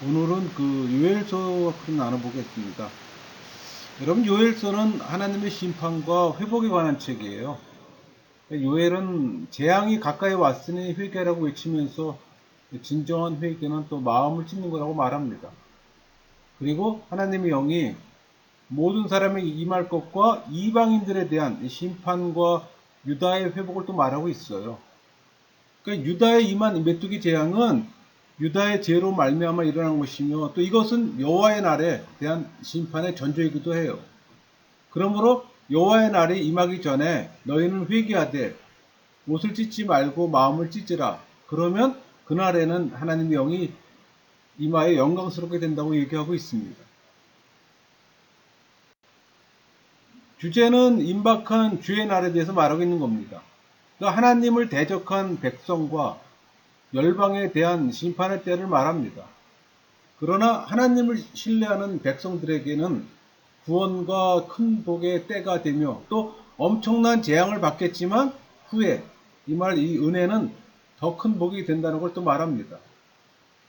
오늘은 그 요엘서와 나눠보겠습니다. 여러분, 요엘서는 하나님의 심판과 회복에 관한 책이에요. 요엘은 재앙이 가까이 왔으니 회개라고 외치면서 진정한 회개는 또 마음을 찢는 거라고 말합니다. 그리고 하나님의 영이 모든 사람에게 임할 것과 이방인들에 대한 심판과 유다의 회복을 또 말하고 있어요. 그러니까 유다에 임한 메뚜기 재앙은 유다의 죄로 말미암아 일어난 것이며 또 이것은 여호와의 날에 대한 심판의 전조이기도 해요. 그러므로 여호와의 날이 임하기 전에 너희는 회개하되 옷을 찢지 말고 마음을 찢으라. 그러면 그날에는 하나님의 영이 임하여 영광스럽게 된다고 얘기하고 있습니다. 주제는 임박한 주의 날에 대해서 말하고 있는 겁니다. 그러니까 하나님을 대적한 백성과 열방에 대한 심판의 때를 말합니다. 그러나 하나님을 신뢰하는 백성들에게는 구원과 큰 복의 때가 되며 또 엄청난 재앙을 받겠지만 후에 이 은혜는 더 큰 복이 된다는 걸 또 말합니다.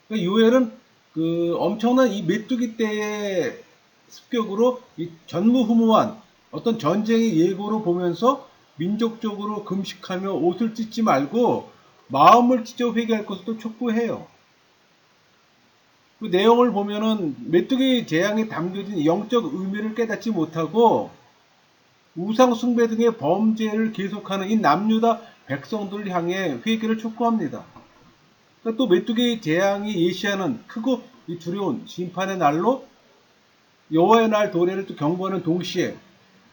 그러니까 요엘은 그 엄청난 이 메뚜기 때의 습격으로 이 전무후무한 어떤 전쟁의 예고로 보면서 민족적으로 금식하며 옷을 찢지 말고 마음을 찢어 회개할 것을 또 촉구해요. 그 내용을 보면은 메뚜기 재앙에 담겨진 영적 의미를 깨닫지 못하고 우상 숭배 등의 범죄를 계속하는 이 남유다 백성들을 향해 회개를 촉구합니다. 그러니까 또 메뚜기 재앙이 예시하는 크고 두려운 심판의 날로 여호와의 날 도래를 또 경고하는 동시에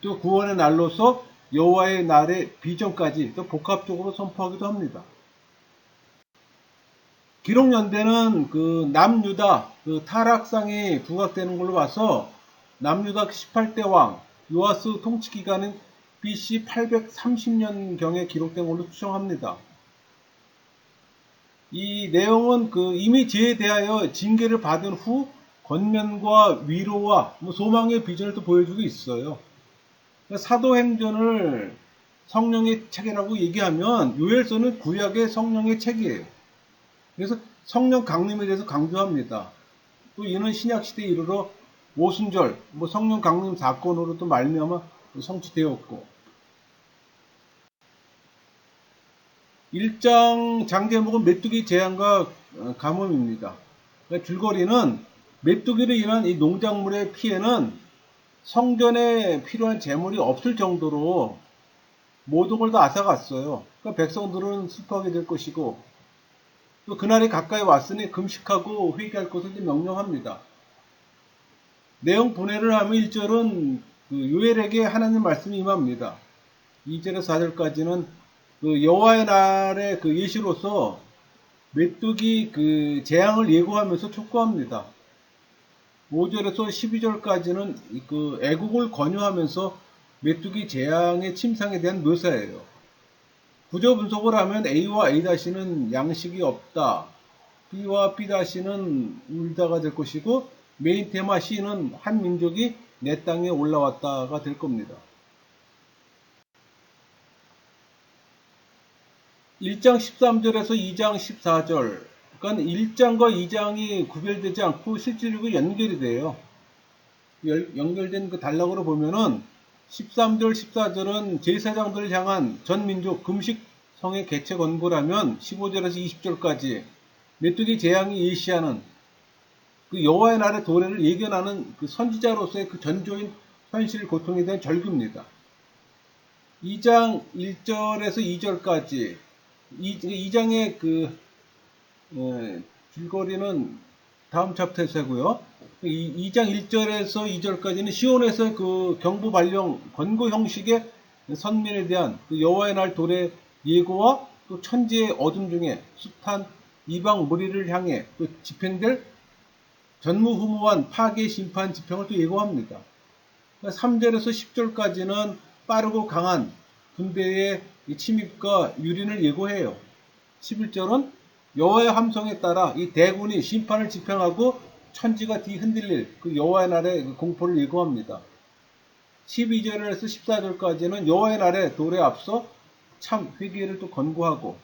또 구원의 날로서 여호와의 날의 비전까지 또 복합적으로 선포하기도 합니다. 기록 연대는 그 남유다 그 타락상이 부각되는 걸로 봐서 남유다 18대 왕 요아스 통치 기간은 BC 830년경에 기록된 걸로 추정합니다. 이 내용은 그 이미 죄에 대하여 징계를 받은 후 권면과 위로와 소망의 비전을 또 보여주고 있어요. 사도행전을 성령의 책이라고 얘기하면 요엘서는 구약의 성령의 책이에요. 그래서 성령 강림에 대해서 강조합니다. 또 이는 신약시대에 이르러 오순절, 성령 강림 사건으로 또 말미암아 성취되었고 1장 장제목은 메뚜기 재앙과 가뭄입니다. 그러니까 줄거리는 메뚜기로 인한 이 농작물의 피해는 성전에 필요한 재물이 없을 정도로 모든 걸 다 앗아갔어요. 그러니까 백성들은 슬퍼하게 될 것이고 또 그날이 가까이 왔으니 금식하고 회개할 것을 명령합니다. 내용 분해를 하면 1절은 그 요엘에게 하나님 말씀이 임합니다. 2절에서 4절까지는 그 여호와의 날의 그 예시로서 메뚜기 그 재앙을 예고하면서 촉구합니다. 5절에서 12절까지는 그 애국을 권유하면서 메뚜기 재앙의 침상에 대한 묘사예요. 구조 분석을 하면 A와 A-는 양식이 없다. B와 B-는 울다가 될 것이고 메인 테마 C는 한 민족이 내 땅에 올라왔다가 될 겁니다. 1장 13절에서 2장 14절 그러니까 1장과 2장이 구별되지 않고 실질적으로 연결이 돼요. 연결된 그 단락으로 보면은 13절, 14절은 제사장들을 향한 전민족 금식 성의 개최 권고라면 15절에서 20절까지 메뚜기 재앙이 예시하는 그 여호와의 날의 도래를 예견하는 그 선지자로서의 그 전조인 현실 고통에 대한 절규입니다. 2장 1절에서 2절까지 2장의 그 줄거리는 다음 챕터에서고요. 2장 1절에서 2절까지는 시온에서 그 경보 발령 권고 형식의 선민에 대한 그 여호와의 날 도래 예고와 또 천지의 어둠 중에 숱한 이방 무리를 향해 또 집행될 전무후무한 파괴 심판 집행을 또 예고합니다. 3절에서 10절까지는 빠르고 강한 군대의 침입과 유린을 예고해요. 11절은 여호와의 함성에 따라 이 대군이 심판을 집행하고 천지가 뒤흔들릴 그 여호와의 날의 공포를 예고합니다. 12절에서 14절까지는 여호와의 날의 도래에 앞서 참 회개를 또 권고하고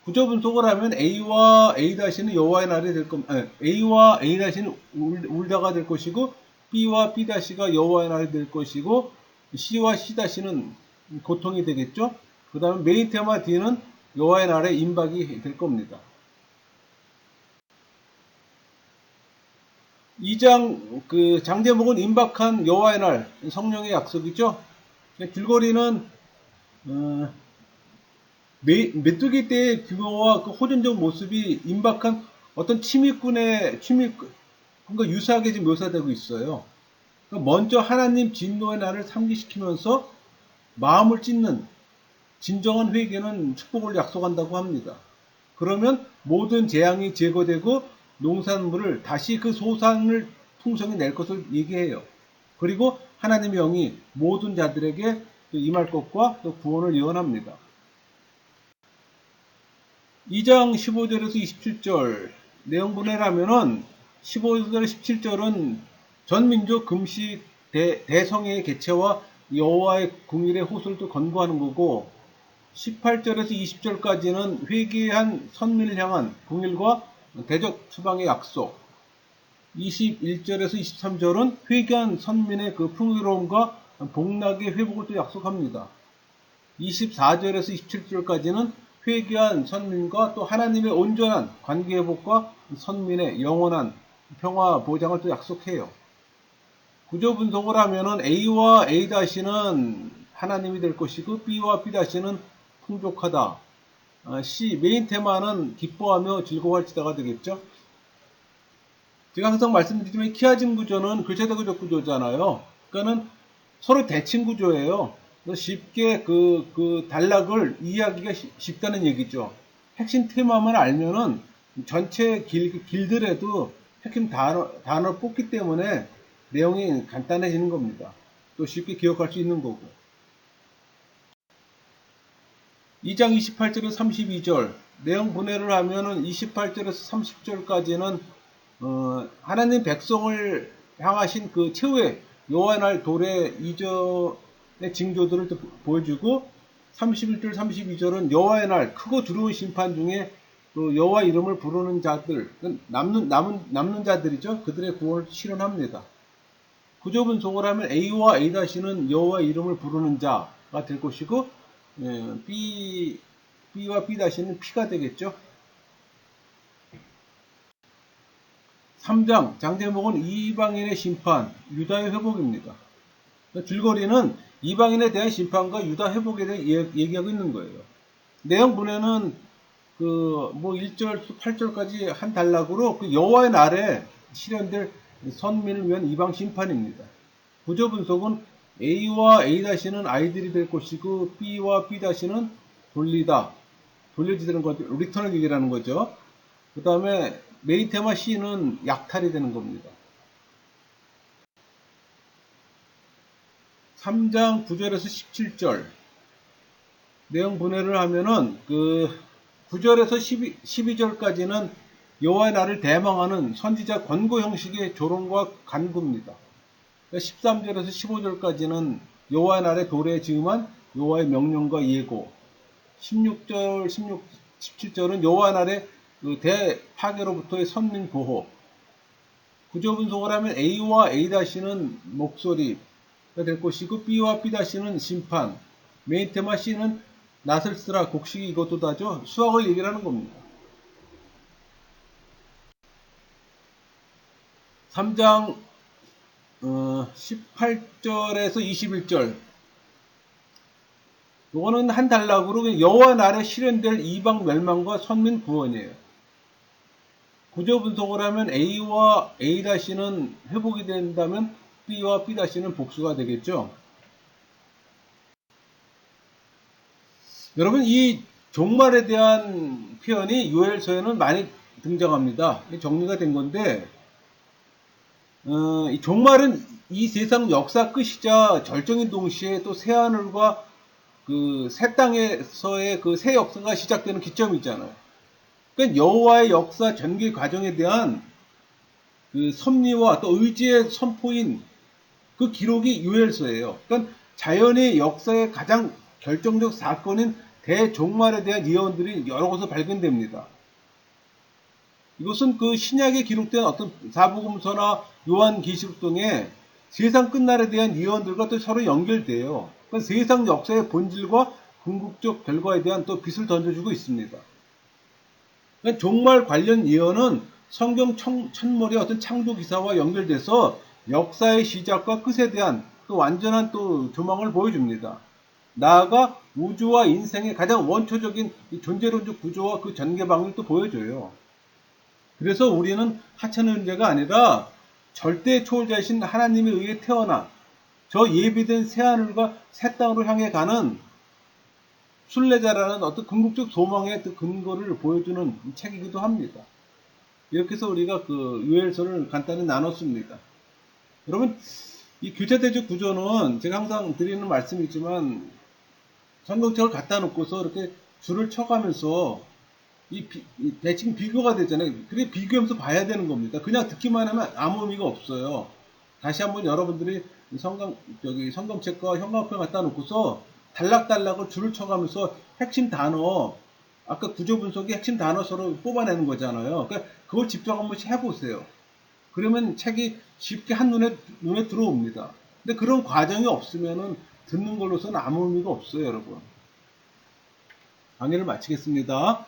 구조 분석을 하면 A와 A-는 여호와의 날이 될 겁니다. A와 A-는 울다가 될 것이고 B와 B-가 여호와의 날이 될 것이고 C와 C-는 고통이 되겠죠. 그 다음에 메인 테마 D는 여호와의 날의 임박이 될 겁니다. 2장 그 장제목은 임박한 여호와의 날, 성령의 약속이죠. 길거리는 메뚜기 때의 규모와 그 호전적 모습이 임박한 어떤 침입군과 유사하게 지금 묘사되고 있어요. 그러니까 먼저 하나님 진노의 날을 상기시키면서 마음을 찢는 진정한 회개는 축복을 약속한다고 합니다. 그러면 모든 재앙이 제거되고 농산물을 다시 그 소산을 풍성히 낼 것을 얘기해요. 그리고 하나님의 영이 모든 자들에게 임할 것과 또 구원을 예언합니다. 2장 15절에서 27절 내용 분해라면은 15절 17절은 전 민족 금식 대성회의 개최와 여호와의 궁일의 호술도 권고하는 거고 18절에서 20절까지는 회개한 선민을 향한 궁일과 대적 추방의 약속 21절에서 23절은 회개한 선민의 그 풍요로움과 복락의 회복을 또 약속합니다. 24절에서 27절까지는 회개한 선민과 또 하나님의 온전한 관계 회복과 선민의 영원한 평화 보장을 또 약속해요. 구조 분석을 하면은 A와 A-는 하나님이 될 것이고 B와 B-는 풍족하다. C 메인 테마는 기뻐하며 즐거워할지다가 되겠죠. 제가 항상 말씀드리지만 키아즘 구조는 글자대구조 구조잖아요. 그러니까는 서로 대칭 구조예요. 쉽게 그 단락을 이해하기가 쉽다는 얘기죠. 핵심 테마만 알면은 전체 길더라도 핵심 단어 뽑기 때문에 내용이 간단해지는 겁니다. 또 쉽게 기억할 수 있는 거고. 2장 28절에서 32절 내용 분해를 하면은 28절에서 30절까지는 하나님 백성을 향하신 그 최후의 여호와의 날 도래 이전의 징조들을 또 보여주고 31절 32절은 여호와의 날 크고 두려운 심판 중에 그 여호와 이름을 부르는 자들 남는 자들이죠. 그들의 구원을 실현합니다. 구조 분석을 하면 A와 A-는 여호와 이름을 부르는 자가 될 것이고 B와 B-는 P가 되겠죠. 3장 장제목은 이방인의 심판, 유다의 회복입니다. 줄거리는 이방인에 대한 심판과 유다 회복에 대해 얘기하고 있는 거예요. 내용 분해는 1절, 8절까지 한 단락으로 그 여호와의 날에 실현될 선민을 위한 이방 심판입니다. 구조 분석은 A와 A-는 아이들이 될 것이고 B와 B-는 돌려지는 거죠. 리턴을 얘기하는 거죠. 그 다음에 메인 테마 C는 약탈이 되는 겁니다. 3장 9절에서 17절 내용 분해를 하면은 9절에서 12절까지는 여호와의 날을 대망하는 선지자 권고 형식의 조롱과 간구입니다. 13절에서 15절까지는 여호와의 날에 도래에 즈음한 여호와의 명령과 예고 16절, 17절은 여호와의 날에 그 대파괴로부터의 선민 보호 구조 분석을 하면 A와 A-는 목소리가 될 것이고 B와 B-는 심판 메인 테마 C는 낫을 쓰라 곡식이 이것도다죠. 수학을 얘기를 하는 겁니다. 3장 18절에서 21절 이거는 한 단락으로 여호와 날에 실현될 이방 멸망과 선민 구원이에요. 구조 분석을 하면 A와 A-는 회복이 된다면 B와 B-는 복수가 되겠죠. 여러분 이 종말에 대한 표현이 요엘서에는 많이 등장합니다. 정리가 된 건데 이 종말은 이 세상 역사 끝이자 절정인 동시에 또 새하늘과 그 새 땅에서의 그 새 역사가 시작되는 기점이 있잖아요. 그러니까 여호와의 역사 전개 과정에 대한 그 섭리와 또 의지의 선포인 그 기록이 요엘서예요. 그러니까 자연의 역사의 가장 결정적 사건인 대종말에 대한 예언들이 여러 곳에 발견됩니다. 이것은 그 신약에 기록된 어떤 사복음서나 요한계시록 등의 세상 끝날에 대한 예언들과 또 서로 연결돼요. 그러니까 세상 역사의 본질과 궁극적 결과에 대한 또 빛을 던져주고 있습니다. 그러니까 종말 관련 예언은 성경 첫머리 어떤 창조 기사와 연결돼서 역사의 시작과 끝에 대한 또 완전한 또 조망을 보여줍니다. 나아가 우주와 인생의 가장 원초적인 존재론적 구조와 그 전개방을 또 보여줘요. 그래서 우리는 하찮은 존재가 아니라 절대 초월자이신 하나님에 의해 태어나 저 예비된 새하늘과 새 땅으로 향해 가는 순례자라는 어떤 궁극적 소망의 근거를 보여주는 책이기도 합니다. 이렇게 해서 우리가 그 요엘서를 간단히 나눴습니다. 여러분, 이 교차대적 구조는 제가 항상 드리는 말씀이지만 성경책을 갖다 놓고서 이렇게 줄을 쳐가면서 이 대칭 비교가 되잖아요. 그게 비교하면서 봐야 되는 겁니다. 그냥 듣기만 하면 아무 의미가 없어요. 다시 한번 여러분들이 성경책과 형광펜 갖다 놓고서 단락단락을 줄을 쳐가면서 핵심 단어, 아까 구조 분석의 핵심 단어 서로 뽑아내는 거잖아요. 그러니까 그걸 집중 한 번씩 해보세요. 그러면 책이 쉽게 눈에 들어옵니다. 근데 그런 과정이 없으면은 듣는 걸로서는 아무 의미가 없어요, 여러분. 강의를 마치겠습니다.